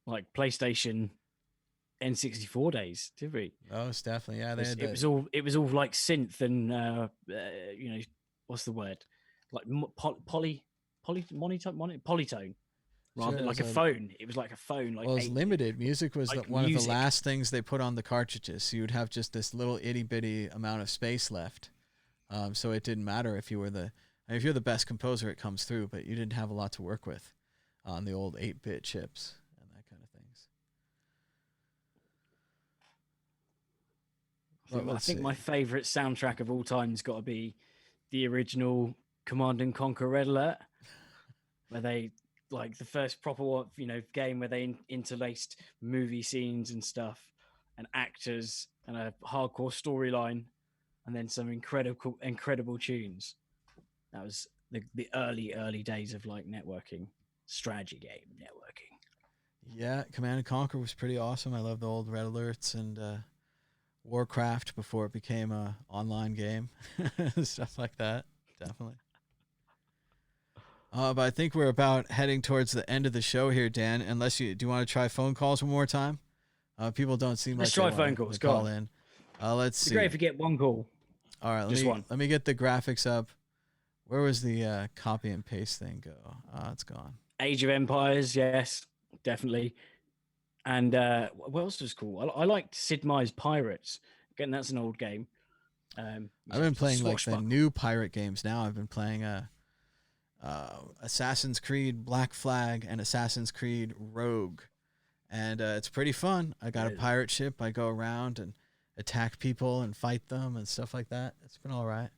like PlayStation N64 days, did we? Most definitely. Yeah, they had It was all like synth and you know, what's the word? Like polytone. Rather Sure, like a phone. It was like a phone. Like well, it's limited. Music was like one of the music. last things they put on the cartridges. So you would have just this little itty bitty amount of space left. So it didn't matter if you're the best composer, it comes through, but you didn't have a lot to work with on the old 8-bit chips and that kind of things. I think my favorite soundtrack of all time has got to be the original Command and Conquer Red Alert, where they like the first proper game where they interlaced movie scenes and stuff and actors and a hardcore storyline and then some incredible tunes. That was the early days of like networking, strategy game networking. Yeah, Command and Conquer was pretty awesome. I love the old Red Alerts and Warcraft before it became a online game, stuff like that. Definitely. But I think we're about heading towards the end of the show here, Dan. Unless do you want to try phone calls one more time? People don't seem Let's like try phone calls. Call in. Let's see. It'd be great if we get one call. All right, let me get the graphics up. Where was the copy and paste thing go? It's gone. Age of Empires, yes, definitely. And what else was cool? I liked Sid Meier's Pirates. Again, that's an old game. I've been playing like the new pirate games now. I've been playing Assassin's Creed Black Flag and Assassin's Creed Rogue. And it's pretty fun. I got a pirate ship. I go around and attack people and fight them and stuff like that. It's been all right.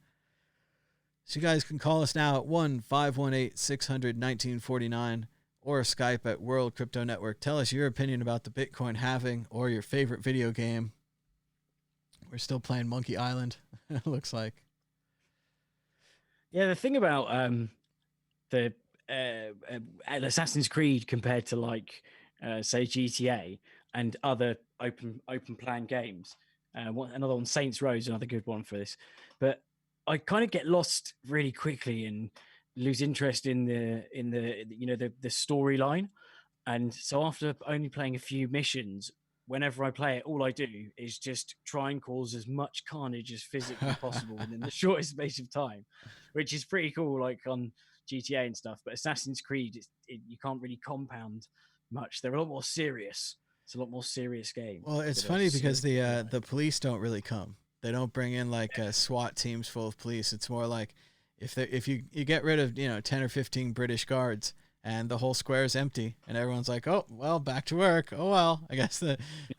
So you guys can call us now at 1-518-600-1949 or Skype at World Crypto Network. Tell us your opinion about the Bitcoin halving or your favorite video game. We're still playing Monkey Island, it looks like. Yeah, the thing about the Assassin's Creed compared to like say GTA and other open plan games. Another one, Saints Row, is another good one for this. But I kind of get lost really quickly and lose interest in the storyline. And so after only playing a few missions, whenever I play it, all I do is just try and cause as much carnage as physically possible within the shortest space of time, which is pretty cool, like on GTA and stuff. But Assassin's Creed, you can't really compound much. They're a lot more serious. It's a lot more serious game. Well, it's funny because the police don't really come. They don't bring in like SWAT teams full of police. It's more like if you get rid of 10 or 15 British guards and the whole square is empty and everyone's like, oh well, back to work. Oh well, I guess the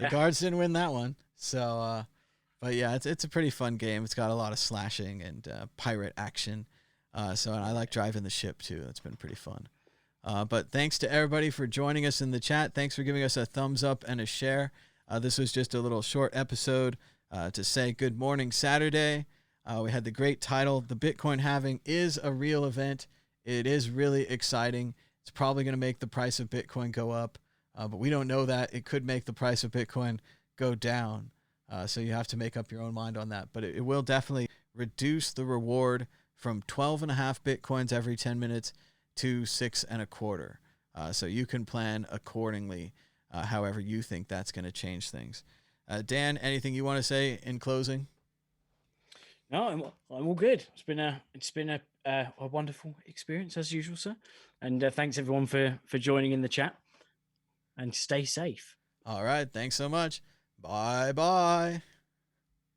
guards didn't win that one. So, but yeah, it's a pretty fun game. It's got a lot of slashing and pirate action. So I like driving the ship too. That's been pretty fun. But thanks to everybody for joining us in the chat. Thanks for giving us a thumbs up and a share. This was just a little short episode to say good morning Saturday. We had the great title, The Bitcoin Halving is a real event. It is really exciting. It's probably going to make the price of Bitcoin go up, but we don't know that. It could make the price of Bitcoin go down. So you have to make up your own mind on that. But it will definitely reduce the reward from 12.5 Bitcoins every 10 minutes to 6.25. So you can plan accordingly, however you think that's going to change things. Dan, anything you want to say in closing? No, I'm all good. It's been a wonderful experience as usual, sir. And thanks everyone for joining in the chat. And stay safe. All right. Thanks so much. Bye-bye.